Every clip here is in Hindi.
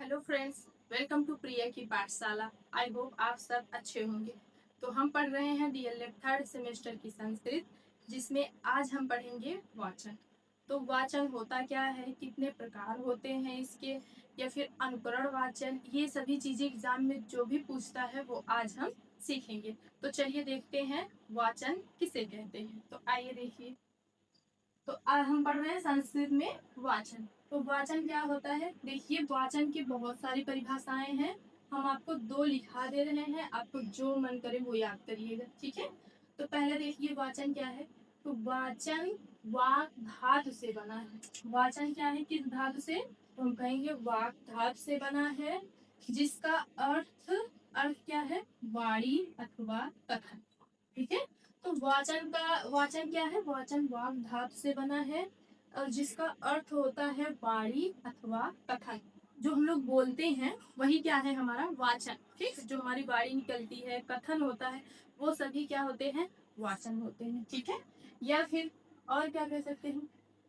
हेलो फ्रेंड्स, वेलकम टू प्रिया की पाठशाला। आई होप आप सब अच्छे होंगे। तो हम पढ़ रहे हैं डीएलएड थर्ड सेमेस्टर की संस्कृत, जिसमें आज हम पढ़ेंगे वाचन। तो वाचन होता क्या है, कितने प्रकार होते हैं इसके, या फिर अनुकरण वाचन, ये सभी चीजें एग्जाम में जो भी पूछता है वो आज हम सीखेंगे। तो चलिए देखते हैं वाचन किसे कहते हैं। तो आइए देखिए। तो आज हम पढ़ रहे हैं संस्कृत में वाचन। तो वाचन क्या होता है, देखिए वाचन की बहुत सारी परिभाषाएं हैं। हम आपको दो लिखा दे रहे हैं, आपको जो मन करे वो याद करिएगा, ठीक है। तो पहले देखिए वाचन क्या है। तो वाचन वाक धातु से बना है। वाचन क्या है, किस धातु से, तो हम कहेंगे वाक धातु से बना है, जिसका अर्थ अर्थ क्या है, वाणी अथवा कथन, ठीक है। तो वाचन क्या है, वाचन वाक धातु से बना है और जिसका अर्थ होता है वाणी अथवा कथन। जो हम लोग बोलते हैं वही क्या है, हमारा वाचन, ठीक। जो हमारी वाणी निकलती है, कथन होता है, वो सभी क्या होते हैं, वाचन होते हैं, ठीक है। या फिर और क्या कह सकते हैं,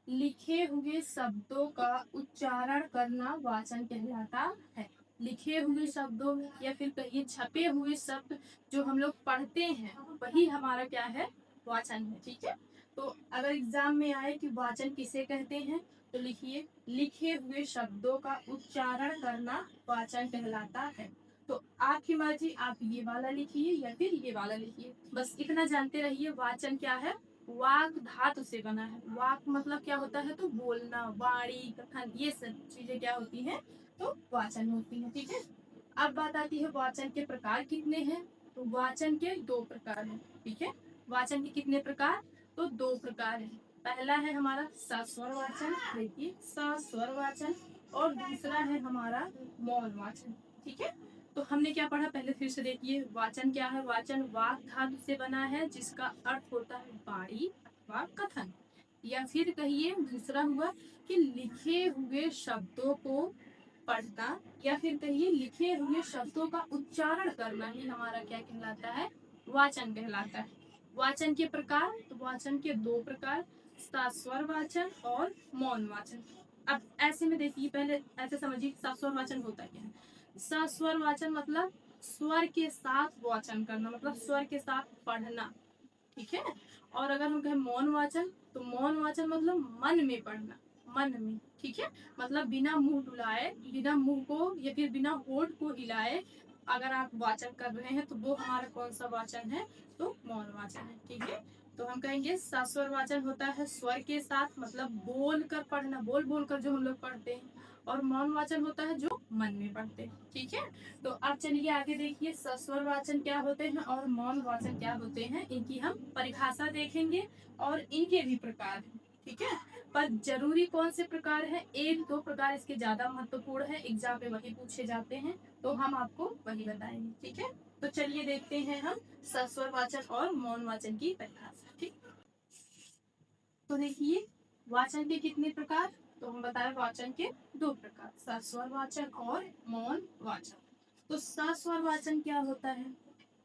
लिखे हुए शब्दों का उच्चारण करना वाचन कहलाता है। लिखे हुए शब्दों में या फिर कहिए छपे हुए शब्द जो हम लोग पढ़ते हैं वही हमारा क्या है, वाचन है, ठीक है। तो अगर एग्जाम में आए कि वाचन किसे कहते हैं, तो लिखिए लिखे हुए शब्दों का उच्चारण करना वाचन कहलाता है। तो आपकी मर्जी, आप ये वाला लिखिए या फिर ये वाला लिखिए, बस इतना जानते रहिए वाचन क्या है, वाक धातु से बना है। वाक मतलब क्या होता है, तो बोलना, वाणी कथन, ये सब चीजें क्या होती हैं, तो वाचन होती हैं, ठीक है। अब बात आती है वाचन के प्रकार कितने हैं। तो वाचन के दो प्रकार हैं, ठीक है। वाचन के कितने प्रकार, तो दो प्रकार हैं। पहला है हमारा सस्वर वाचन, देखिए सस्वर वाचन, और दूसरा है हमारा मौन वाचन, ठीक है। तो हमने क्या पढ़ा, पहले फिर से देखिए। वाचन क्या है, वाचन वाक धातु से बना है, जिसका अर्थ होता है वाणी अथवा कथन। या फिर कहिए दूसरा हुआ कि लिखे हुए शब्दों को पढ़ना, या फिर कहिए लिखे हुए शब्दों का उच्चारण करना ही हमारा क्या कहलाता है, वाचन कहलाता है। वाचन के प्रकार, तो वाचन के दो प्रकार, सस्वर वाचन और मौन वाचन। अब ऐसे में देखिए, पहले ऐसे समझिए सस्वर वाचन होता क्या है। सस्वर वाचन मतलब स्वर के साथ वाचन करना, मतलब स्वर के साथ पढ़ना, ठीक है। और अगर हम कहें मौन वाचन, तो मौन वाचन मतलब मन में पढ़ना, मन में, ठीक है। मतलब बिना मुंह डुलाए, बिना मुंह को या फिर बिना होठ को हिलाए अगर आप वाचन कर रहे हैं, तो वो हमारा कौन सा वाचन है, तो मौन वाचन है, ठीक है। तो हम कहेंगे सस्वर वाचन होता है स्वर के साथ, मतलब बोल कर पढ़ना, बोल बोल कर जो हम लोग पढ़ते हैं। और मौन वाचन होता है जो मन में पढ़ते हैं, ठीक है। तो अब चलिए आगे देखिए, सस्वर वाचन क्या होते हैं और मौन वाचन क्या होते हैं, इनकी हम परिभाषा देखेंगे और इनके भी प्रकार हैं, ठीक है। पर जरूरी कौन से प्रकार है, एक दो प्रकार इसके ज्यादा महत्वपूर्ण है, एग्जाम में वही पूछे जाते हैं, तो हम आपको वही बताएंगे, ठीक है। तो चलिए देखते हैं हम सस्वर वाचन और मौन वाचन की परिभाषा, ठीक। तो देखिए वाचन के कितने प्रकार, तो हम बताए वाचन के दो प्रकार, सस्वर वाचन और मौन वाचन। तो सस्वर वाचन क्या होता है,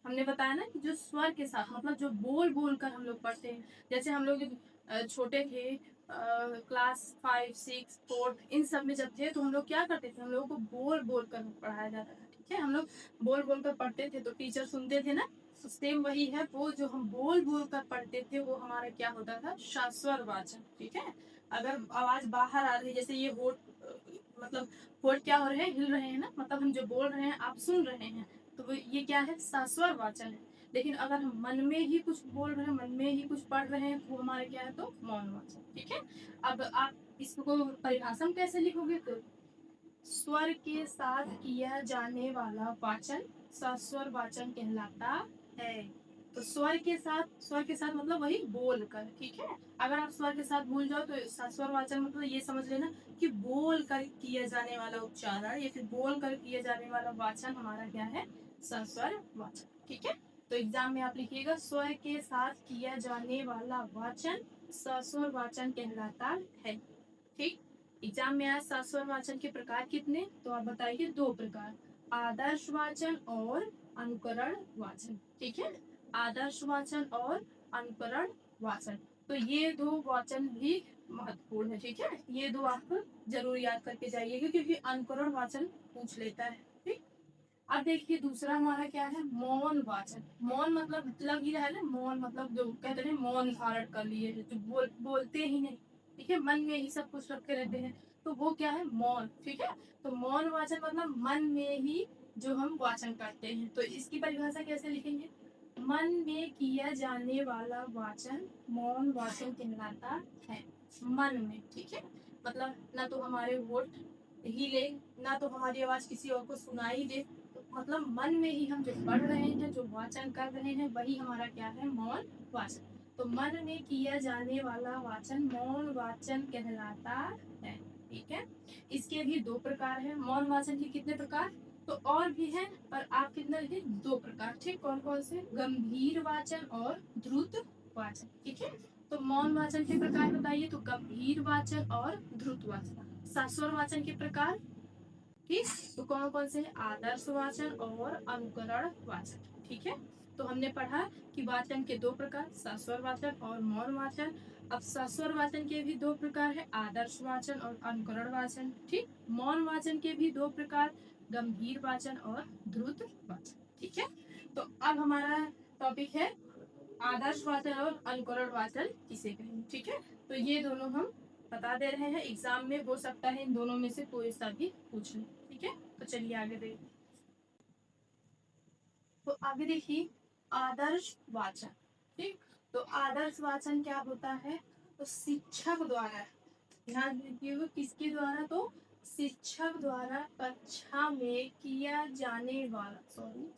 हमने बताया ना कि जो स्वर के साथ, मतलब जो बोल बोल कर हम लोग पढ़ते हैं। जैसे हम लोग छोटे थे, क्लास 5, 6, 4 इन सब में जब थे, तो हम लोग क्या करते थे, हम लोगों को बोल बोल कर पढ़ाया जाता था, ठीक है। हम लोग बोल बोल कर पढ़ते थे तो टीचर सुनते थे ना। तो सेम वही है, वो जो हम बोल बोल कर पढ़ते थे वो हमारा क्या होता था, सस्वर वाचन, ठीक है। अगर आवाज बाहर आ रही है, जैसे ये होठ, मतलब होठ क्या हो रहे हैं, हिल रहे हैं ना, मतलब हम जो बोल रहे हैं आप सुन रहे हैं, तो वो ये क्या है, सस्वर वाचन है। लेकिन अगर हम मन में ही कुछ बोल रहे हैं, मन में ही कुछ पढ़ रहे हैं, तो वो हमारे क्या है, तो मौन वाचन, ठीक है। अब आप इसको परिभाषा में कैसे लिखोगे, तो स्वर के साथ किया जाने वाला वाचन सस्वर वाचन कहलाता है। तो स्वर के साथ मतलब वही बोल कर, ठीक है। अगर आप स्वर के साथ भूल जाओ तो सस्वर वाचन मतलब ये समझ लेना कि बोल कर किया जाने वाला उच्चारण या फिर बोल कर किया जाने वाला वाचन हमारा क्या है, सस्वर वाचन, ठीक है। तो एग्जाम में आप लिखिएगा स्वर के साथ किया जाने वाला वाचन सस्वर वाचन कहलाता है, ठीक। एग्जाम में आज सस्वर वाचन के प्रकार कितने, तो आप बताइए दो प्रकार, आदर्श वाचन और अनुकरण वाचन, ठीक है। आदर्श वाचन और अनुकरण वाचन, तो ये दो वाचन भी महत्वपूर्ण है। ठीक है, ये दो आप जरूर याद करके जाइएगा क्योंकि अनुकरण वाचन पूछ लेता है। ठीक, अब देखिए दूसरा हमारा क्या है, मौन वाचन। मौन मतलब लग ही रहा है ना, मौन मतलब जो कहते हैं मौन धारण कर लिए, जो बोलते ही नहीं, ठीक है, मन में ही सब कुछ रखे रहते हैं, तो वो क्या है, मौन। ठीक है, तो मौन वाचन मतलब मन में ही जो हम वाचन करते हैं। तो इसकी परिभाषा कैसे लिखेंगे, मन में किया जाने वाला वाचन मौन वाचन कहलाता है। मन में, ठीक है, मतलब ना तो हमारे होठ हिले, ना तो हमारी आवाज किसी और को सुनाई दे, तो मतलब मन में ही हम जो पढ़ रहे हैं, जो वाचन कर रहे हैं, वही हमारा क्या है, मौन वाचन। तो मन में किया जाने वाला वाचन मौन वाचन कहलाता है। ठीक है, इसके भी दो प्रकार हैं। मौन वाचन के कितने प्रकार, तो और भी हैं, पर आप कितना लिखे, दो प्रकार। ठीक, कौन कौन से, गंभीर वाचन और द्रुत वाचन। ठीक है, तो मौन वाचन के प्रकार बताइए, तो गंभीर वाचन और द्रुत वाचन। शास्वर वाचन के प्रकार, ठीक, तो कौन कौन से, आदर्श वाचन और अनुकरण वाचन। ठीक है, तो हमने पढ़ा कि वाचन के दो प्रकार, शास्वर वाचन और मौन वाचन। अब शास्वर वाचन के भी दो प्रकार है, आदर्श वाचन और अनुकरण वाचन। ठीक, मौन वाचन के भी दो प्रकार, गंभीर वाचन और द्रुत वाचन। ठीक है, तो अब हमारा टॉपिक है आदर्श वाचन और अनुकरण वाचन किसे कहें। ठीक है, तो ये दोनों हम बता दे रहे हैं, एग्जाम में हो सकता है इन दोनों में से कोई सा भी पूछ ले। ठीक है, तो चलिए आगे देखिए। तो आगे देखिए आदर्श वाचन। ठीक, तो आदर्श वाचन क्या होता है, तो शिक्षक द्वारा, ध्यान दीजिएगा किसके द्वारा, तो शिक्षक द्वारा कक्षा में किया जाने वाला, सॉरी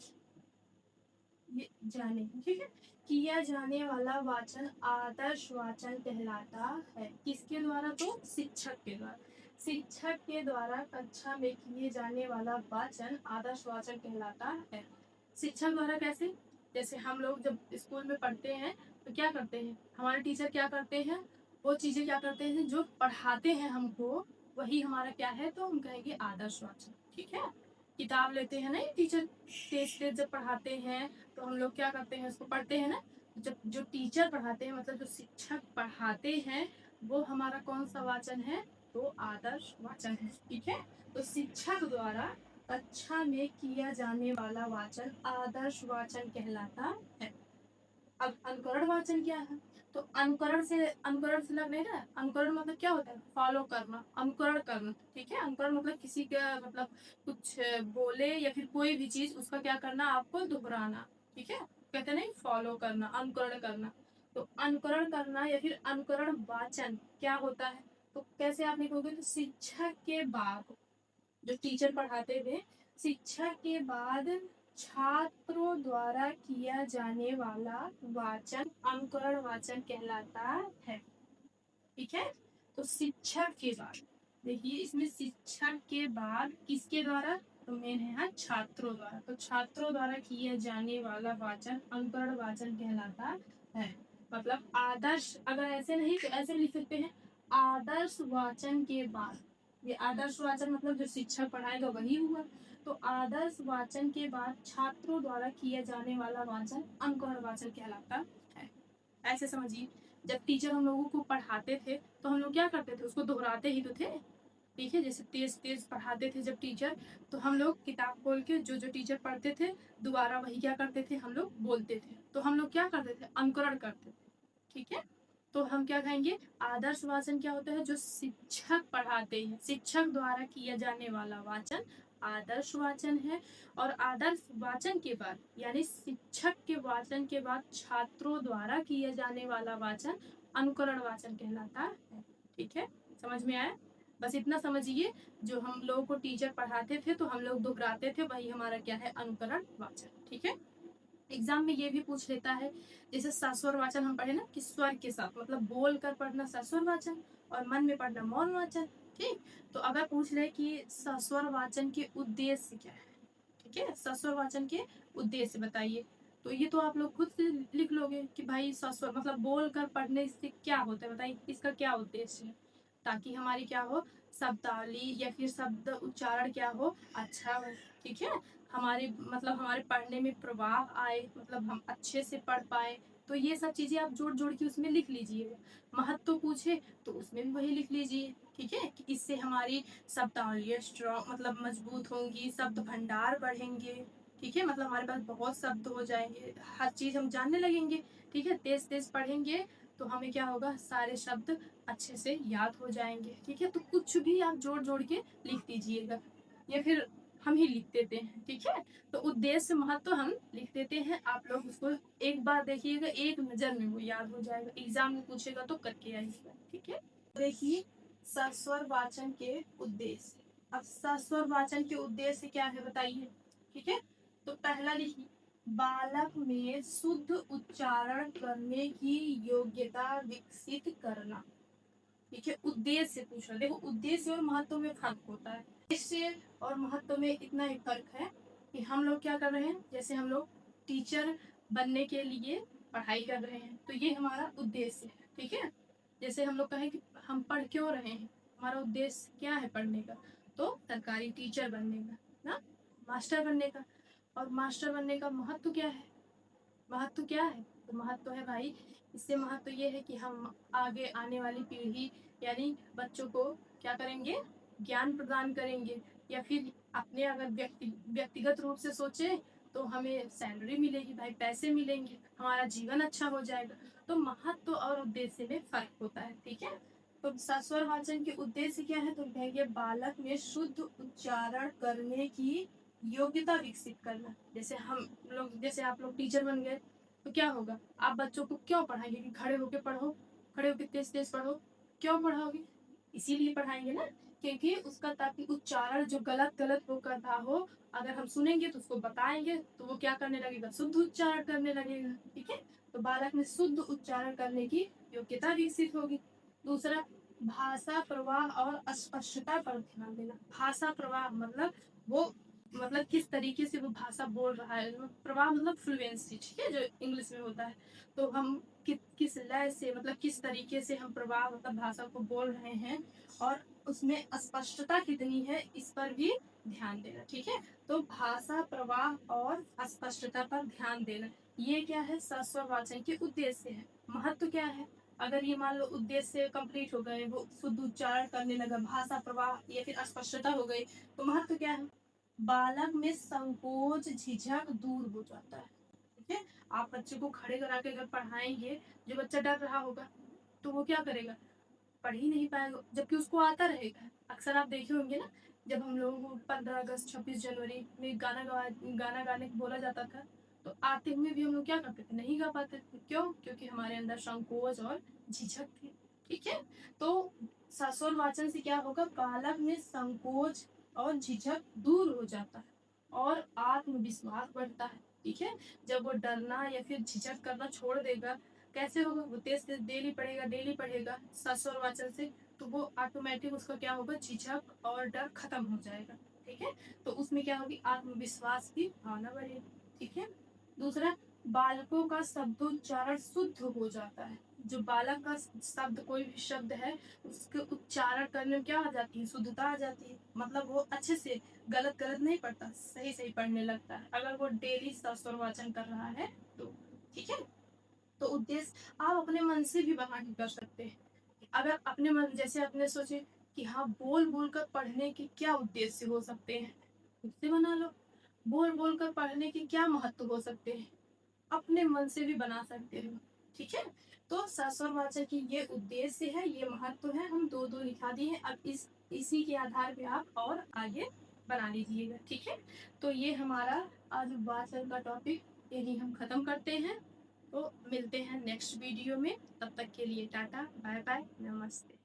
ये जाने, ठीक है, किया जाने वाला वाचन आदर्श वाचन कहलाता है। किसके द्वारा, तो शिक्षक के द्वारा। शिक्षक के द्वारा कक्षा में किए जाने वाला वाचन आदर्श वाचन कहलाता है। शिक्षक द्वारा कैसे, जैसे हम लोग जब स्कूल में पढ़ते हैं तो क्या करते हैं, हमारे टीचर क्या करते हैं, वो चीजें क्या करते हैं जो पढ़ाते हैं हमको, वही हमारा क्या है, तो हम कहेंगे आदर्श वाचन। ठीक है, किताब लेते हैं ना टीचर, टेस्ट जब पढ़ाते हैं तो हम लोग क्या करते हैं, उसको पढ़ते हैं ना, जब जो टीचर पढ़ाते हैं मतलब जो शिक्षक पढ़ाते हैं, वो हमारा कौन सा वाचन है, तो आदर्श वाचन है। ठीक है, तो शिक्षक द्वारा कक्षा में किया जाने वाला वाचन आदर्श वाचन कहलाता है। अब अनुकरण वाचन क्या है, तो अनुकरण से लग नहीं रहा, अनुकरण मतलब क्या होता है, फॉलो करना, अनुकरण करना। ठीक है, अनुकरण मतलब किसी का मतलब कुछ बोले या फिर कोई भी चीज उसका क्या करना, आपको दोहराना। ठीक है, कहते नहीं फॉलो करना, अनुकरण करना। तो अनुकरण करना या फिर अनुकरण वाचन क्या होता है, तो कैसे आप लिखोगे, तो शिक्षक के बाद, जो टीचर पढ़ाते थे, शिक्षा के बाद छात्रों द्वारा किया जाने वाला वाचन अनुकरण वाचन कहलाता है। ठीक है, तो शिक्षक के बाद, देखिए इसमें शिक्षक के बाद किसके द्वारा, तो मेन है यहाँ छात्रों द्वारा, तो छात्रों द्वारा किया जाने वाला वाचन अनुकरण वाचन कहलाता है। मतलब आदर्श, अगर ऐसे नहीं तो ऐसे लिख सकते हैं, आदर्श वाचन के बाद, ये आदर्श वाचन मतलब जो शिक्षक पढ़ाएगा वही हुआ, तो आदर्श वाचन के बाद छात्रों द्वारा किया जाने वाला वाचन अनुकरण वाचन कहलाता है। ऐसे समझिए, जब टीचर हम लोगों को पढ़ाते थे तो हम लोग क्या करते थे, उसको दोहराते ही तो थे। ठीक है, जैसे तेज तेज पढ़ाते थे जब टीचर, तो हम लोग किताब खोल के जो जो टीचर पढ़ते थे दोबारा वही क्या करते थे, हम लोग बोलते थे, तो हम लोग क्या करते थे, अनुकरण करते थे। ठीक है, तो हम क्या कहेंगे, आदर्श वाचन क्या होता है, जो शिक्षक पढ़ाते हैं, शिक्षक द्वारा किया जाने वाला वाचन आदर्श वाचन है। और आदर्श वाचन के बाद यानी शिक्षक के वाचन के बाद छात्रों द्वारा किया जाने वाला वाचन अनुकरण वाचन कहलाता है। ठीक है, समझ में आया, बस इतना समझिए, जो हम लोगों को टीचर पढ़ाते थे तो हम लोग दोहराते थे, वही हमारा क्या है, अनुकरण वाचन। ठीक है, एग्जाम में ये भी पूछ लेता है, जैसे सस्वर वाचन हम पढ़े ना कि स्वर के साथ, मतलब बोल कर पढ़ना सस्वर वाचन और मन में पढ़ना मौन वाचन। ठीक, तो अगर पूछ ले कि सस्वर वाचन के उद्देश्य क्या है, ठीक है, सस्वर वाचन के उद्देश्य बताइए, तो ये तो आप लोग खुद से लिख लोगे कि भाई सस्वर मतलब बोल कर पढ़ने से क्या होता है, बताइए इसका क्या उद्देश्य है, ताकि हमारी क्या हो, शब्दावली या फिर शब्द उच्चारण क्या हो, अच्छा हो। ठीक है, हमारे मतलब हमारे पढ़ने में प्रवाह आए, मतलब हम अच्छे से पढ़ पाए, तो ये सब चीजें आप जोड़ जोड़ के उसमें लिख लीजिएगा। महत्व पूछे तो उसमें भी वही लिख लीजिए, ठीक है, कि इससे हमारी शब्दावली स्ट्रॉन्ग मतलब मजबूत होंगी, शब्द भंडार बढ़ेंगे, ठीक है, मतलब हमारे पास बहुत शब्द हो जाएंगे, हर चीज हम जानने लगेंगे, ठीक है, तेज तेज पढ़ेंगे तो हमें क्या होगा, सारे शब्द अच्छे से याद हो जाएंगे, ठीक है। तो कुछ भी आप जोड़ जोड़ के लिख दीजिएगा, या फिर हम ही लिख देते हैं, ठीक है। तो उद्देश्य महत्व हम लिख देते हैं, आप लोग उसको एक बार देखिएगा, एक नजर में वो याद हो जाएगा, एग्जाम में पूछेगा तो करके आइएगा, ठीक है। देखिए सस्वर वाचन के उद्देश्य। अब सस्वर वाचन के उद्देश्य क्या है बताइए, ठीक है। तो पहला लिखिए, बालक में शुद्ध उच्चारण करने की योग्यता विकसित करना, ठीक है। उद्देश्य पूछ रहा, देखो उद्देश्य और महत्व में फर्क होता है। उद्देश्य और महत्व में इतना ही फर्क है कि हम लोग क्या कर रहे हैं, जैसे हम लोग टीचर बनने के लिए पढ़ाई कर रहे हैं तो ये हमारा उद्देश्य है, ठीक है। जैसे हम लोग कहें कि हम पढ़ क्यों रहे हैं, हमारा उद्देश्य क्या है पढ़ने का, तो सरकारी टीचर बनने का ना, मास्टर बनने का। और मास्टर बनने का महत्व क्या है, महत्व क्या है, तो महत्व है भाई, इससे महत्व ये है कि हम आगे आने वाली पीढ़ी यानी बच्चों को क्या करेंगे, ज्ञान प्रदान करेंगे, या फिर अपने अगर व्यक्तिगत रूप से सोचे तो हमें सैलरी मिलेगी भाई, पैसे मिलेंगे, हमारा जीवन अच्छा हो जाएगा। तो महत्व और उद्देश्य में फर्क होता है, ठीक है। तो सस्वर वाचन के उद्देश्य क्या है, तो कहेंगे बालक में शुद्ध उच्चारण करने की योग्यता विकसित करना। जैसे हम लोग, जैसे आप लोग टीचर बन गए तो क्या होगा, आप बच्चों को क्यों पढ़ाएंगे कि खड़े होके पढ़ो, खड़े होके तेज तेज पढ़ो, क्यों पढ़ाओगे, इसीलिए पढ़ाएंगे ना, क्योंकि उसका ताकि उच्चारण जो गलत गलत वो कर रहा हो, अगर हम सुनेंगे तो उसको बताएंगे तो वो क्या करने लगेगा, शुद्ध उच्चारण करने लगेगा, ठीक है। तो बालक में शुद्ध उच्चारण करने की योग्यता विकसित होगी। दूसरा, भाषा प्रवाह और स्पष्टता पर ध्यान देना। भाषा प्रवाह मतलब वो मतलब किस तरीके से वो भाषा बोल रहा है, प्रवाह मतलब फ्लुएंसी, ठीक है, जो इंग्लिश में होता है। तो हम किस लय से मतलब किस तरीके से हम प्रवाह मतलब भाषा को बोल रहे हैं, और उसमें स्पष्टता कितनी है इस पर भी ध्यान देना, ठीक है। तो भाषा प्रवाह और स्पष्टता पर ध्यान देना, ये क्या है, सस्वर वाचन के उद्देश्य है। महत्व क्या है, अगर ये मान लो उद्देश्य कंप्लीट हो गए, वो शुद्ध उच्चारण करने लगा, भाषा प्रवाह या फिर स्पष्टता हो गई, तो महत्व क्या है, बालक में संकोच झिझक दूर हो जाता है, ठीक है। आप बच्चे को खड़े करा के अगर पढ़ाएंगे, जो बच्चा डर रहा होगा तो वो क्या करेगा, पढ़ ही नहीं पाएगा, जबकि उसको आता रहेगा। अक्सर आप देखे होंगे ना, जब हम लोग 15 अगस्त 26 जनवरी में गाना गाने को बोला जाता था, तो आते हुए भी हम लोग क्या करते थे, नहीं गा पाते थे, क्यों, क्योंकि हमारे अंदर संकोच और झिझक थी, ठीक है। तो सस्वर वाचन से क्या होगा, बालक में संकोच और झिझक दूर हो जाता है और आत्मविश्वास बढ़ता है, ठीक है। जब वो डरना या फिर झिझक करना छोड़ देगा, कैसे होगा, वो तेज तेज डेली पढ़ेगा सस्वर वाचन से, तो वो ऑटोमेटिक उसका क्या होगा, झिझक और डर खत्म हो जाएगा, ठीक है। तो उसमें क्या होगी, आत्मविश्वास की भावना बढ़ेगी, ठीक है। दूसरा, बालकों का शब्दोच्चारण शुद्ध हो जाता है। जो बालक का शब्द, कोई भी शब्द है, उसके उच्चारण करने में क्या आ जाती है, शुद्धता आ जाती है, मतलब वो अच्छे से गलत गलत नहीं पढ़ता, सही सही पढ़ने लगता है, अगर वो डेली सस्वर वाचन कर रहा है तो, ठीक है। तो उद्देश्य आप अपने मन से भी बना के कर सकते हैं। अगर अपने मन, जैसे आपने सोचे कि हाँ बोल बोल कर पढ़ने के क्या उद्देश्य हो सकते हैं, खुद से बना लो। बोल बोल कर पढ़ने के क्या महत्व हो सकते हैं, अपने मन से भी बना सकते हो, ठीक है। तो सस्वर वाचक की ये उद्देश्य है, ये महत्व है, हम दो दो लिखा दिए हैं। अब इसी के आधार पे आप और आगे बना लीजिएगा, ठीक है। तो ये हमारा आज वाचन का टॉपिक यही हम खत्म करते हैं। तो मिलते हैं नेक्स्ट वीडियो में, तब तक के लिए टाटा बाय बाय नमस्ते।